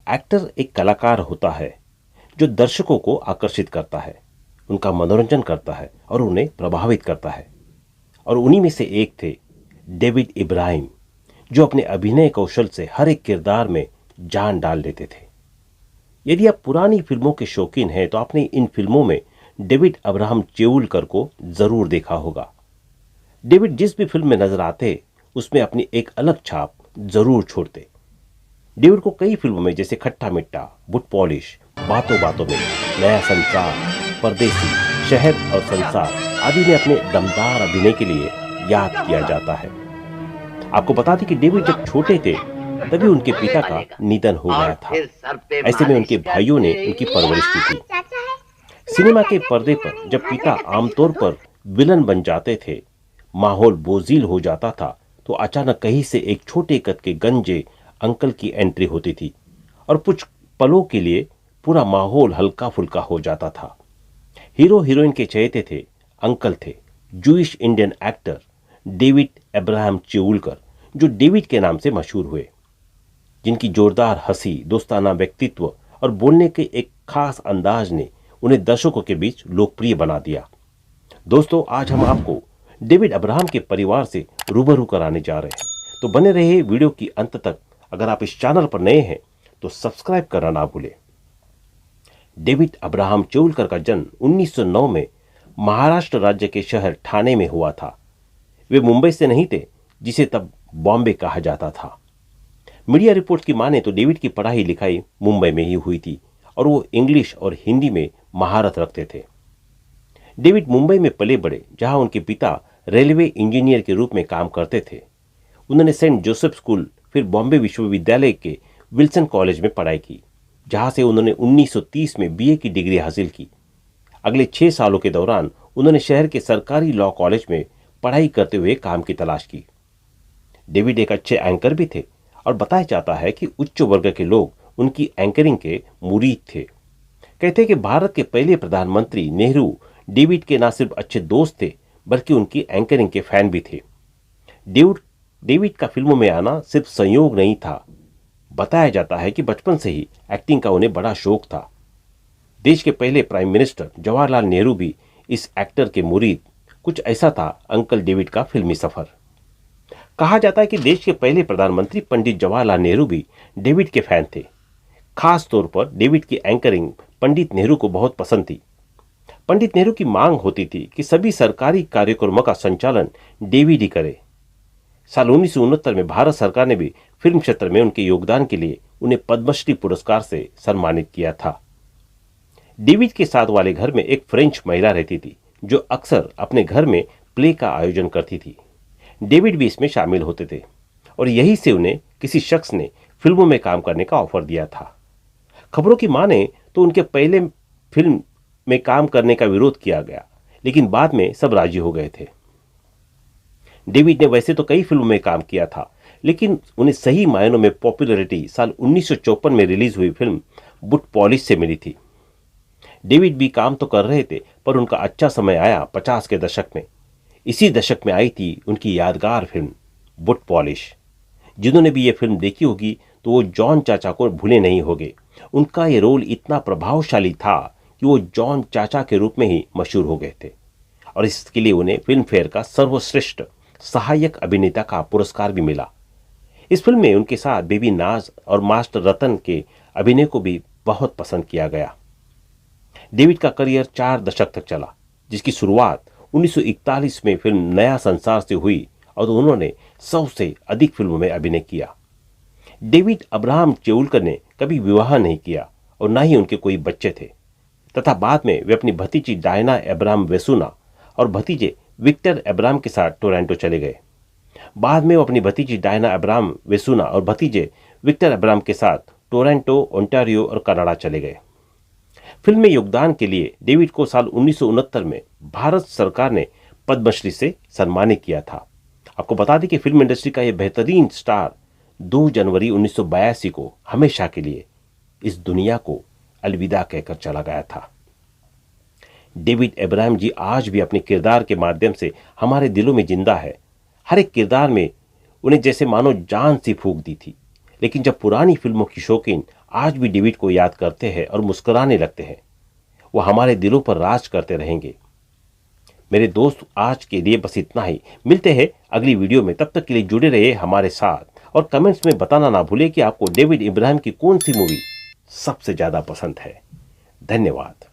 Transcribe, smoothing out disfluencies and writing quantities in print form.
Actor एक कलाकार होता है जो दर्शकों को आकर्षित करता है, उनका मनोरंजन करता है और उन्हें प्रभावित करता है। और उन्हीं में से एक थे डेविड इब्राहिम, जो अपने अभिनय कौशल से हर एक किरदार में जान डाल लेते थे। यदि आप पुरानी फिल्मों के शौकीन हैं तो आपने इन फिल्मों में डेविड अब्राहम चेउलकर को जरूर देखा होगा। डेविड जिस भी फिल्म में नजर आते उसमें अपनी एक अलग छाप जरूर छोड़ते। डेविड को कई फिल्मों में जैसे खट्टा मिट्टा, बुट पॉलिश, बातों बातों में, नया संसार, परदेसी, शहर और संसार आदि में अपने दमदार अभिनय के लिए याद किया जाता है। आपको बता दें कि डेविड जब छोटे थे तभी उनके पिता का निधन हो गया था। ऐसे में उनके भाइयों ने उनकी परवरिश की थी। सिनेमा के पर्दे पर जब पिता आमतौर पर विलन बन जाते थे, माहौल बोझिल हो जाता था, तो अचानक कहीं से एक छोटे कद के गंजे अंकल की एंट्री होती थी और कुछ पलों के लिए पूरा माहौल हल्का फुल्का हो जाता था। हीरो हीरोइन के चहेते थे, अंकल थे Jewish Indian actor David Abraham Cheulkar, जो डेविड के नाम से मशहूर हुए, जिनकी जोरदार हंसी, दोस्ताना व्यक्तित्व और बोलने के एक खास अंदाज ने उन्हें दर्शकों के बीच लोकप्रिय बना दिया। दोस्तों, आज हम आपको डेविड अब्राहम के परिवार से रूबरू कराने जा रहे हैं, तो बने रहिए वीडियो की अंत तक। अगर आप इस चैनल पर नए हैं तो सब्सक्राइब करना ना भूलें। डेविड अब्राहम चेउलकर का जन्म 1909 में महाराष्ट्र राज्य के शहर ठाणे में हुआ था। वे मुंबई से नहीं थे, जिसे तब बॉम्बे कहा जाता था। मीडिया रिपोर्ट की माने तो डेविड की पढ़ाई लिखाई मुंबई में ही हुई थी और वो इंग्लिश और हिंदी में महारत रखते थे। डेविड मुंबई में पले बड़े, जहां उनके पिता रेलवे इंजीनियर के रूप में काम करते थे। उन्होंने सेंट जोसेफ स्कूल, फिर बॉम्बे विश्वविद्यालय के विल्सन कॉलेज में पढ़ाई की, जहां से उन्होंने 1930 में बीए की डिग्री हासिल की। अगले 6 सालों के दौरान उन्होंने शहर के सरकारी लॉ कॉलेज में पढ़ाई करते हुए काम की तलाश की। डेविड एक अच्छे एंकर भी थे और बताया जाता है कि उच्च वर्ग के लोग उनकी एंकरिंग के मुरीद थे। कहते हैं कि भारत के पहले प्रधानमंत्री नेहरू डेविड के न सिर्फ अच्छे दोस्त थे बल्कि उनकी एंकरिंग के फैन भी थे। डेविड का फिल्मों में आना सिर्फ संयोग नहीं था। बताया जाता है कि बचपन से ही एक्टिंग का उन्हें बड़ा शौक था। देश के पहले प्राइम मिनिस्टर जवाहरलाल नेहरू भी इस एक्टर के मुरीद। कुछ ऐसा था अंकल डेविड का फिल्मी सफर। कहा जाता है कि देश के पहले प्रधानमंत्री पंडित जवाहरलाल नेहरू भी डेविड के फैन थे। खास तौर पर डेविड की एंकरिंग पंडित नेहरू को बहुत पसंद थी। पंडित नेहरू की मांग होती थी कि सभी सरकारी कार्यक्रमों का संचालन डेविड ही करे। साल 1969 में भारत सरकार ने भी फिल्म क्षेत्र में उनके योगदान के लिए उन्हें पद्मश्री पुरस्कार से सम्मानित किया था। डेविड के साथ वाले घर में एक फ्रेंच महिला रहती थी, जो अक्सर अपने घर में प्ले का आयोजन करती थी। डेविड भी इसमें शामिल होते थे और यही से उन्हें किसी शख्स ने फिल्मों में काम करने का ऑफर दिया था। खबरों की माने तो उनके पहले फिल्म में काम करने का विरोध किया गया, लेकिन बाद में सब राजी हो गए थे। डेविड ने वैसे तो कई फिल्मों में काम किया था, लेकिन उन्हें सही मायनों में पॉपुलैरिटी साल 1954 में रिलीज हुई फिल्म बुट पॉलिश से मिली थी। डेविड भी काम तो कर रहे थे, पर उनका अच्छा समय आया 50 के दशक में। इसी दशक में आई थी उनकी यादगार फिल्म बुट पॉलिश। जिन्होंने भी ये फिल्म देखी होगी तो वो जॉन चाचा को भूले नहीं होंगे। उनका ये रोल इतना प्रभावशाली था कि वो जॉन चाचा के रूप में ही मशहूर हो गए थे और इसके लिए उन्हें फिल्म फेयर का सर्वश्रेष्ठ सहायक अभिनेता का पुरस्कार भी मिला। इस फिल्म में उनके साथ बेबी नाज और मास्टर रतन के अभिनय को भी बहुत पसंद किया गया। डेविड का करियर 4 दशक तक चला, जिसकी शुरुआत 1941 में फिल्म नया संसार से हुई और उन्होंने 100 से अधिक फिल्मों में अभिनय किया। डेविड अब्राहम चेउलकर ने कभी विवाह नहीं किया और न ही उनके कोई बच्चे थे, तथा बाद में वे अपनी भतीजी डायना अब्राहम वेसुना और भतीजे विक्टर अब्राहम के साथ टोरंटो चले गए। बाद में वो अपनी भतीजी डायना अब्राहम वेसुना और भतीजे विक्टर अब्राहम के साथ टोरंटो, ओंटारियो और कनाडा चले गए। फिल्म में योगदान के लिए डेविड को साल 1969 में भारत सरकार ने पद्मश्री से सम्मानित किया था। आपको बता दें कि फिल्म इंडस्ट्री का यह बेहतरीन स्टार 2 जनवरी 1982 को हमेशा के लिए इस दुनिया को अलविदा कहकर चला गया था। डेविड अब्राहम जी आज भी अपने किरदार के माध्यम से हमारे दिलों में जिंदा है। हर एक किरदार में उन्हें जैसे मानो जान सी फूंक दी थी। लेकिन जब पुरानी फिल्मों की शौकीन आज भी डेविड को याद करते हैं और मुस्कुराने लगते हैं। वो हमारे दिलों पर राज करते रहेंगे। मेरे दोस्त, आज के लिए बस इतना ही। मिलते हैं अगली वीडियो में। तब तक के लिए जुड़े रहिए हमारे साथ और कमेंट्स में बताना ना भूलें कि आपको डेविड इब्राहिम की कौन सी मूवी सबसे ज्यादा पसंद है। धन्यवाद।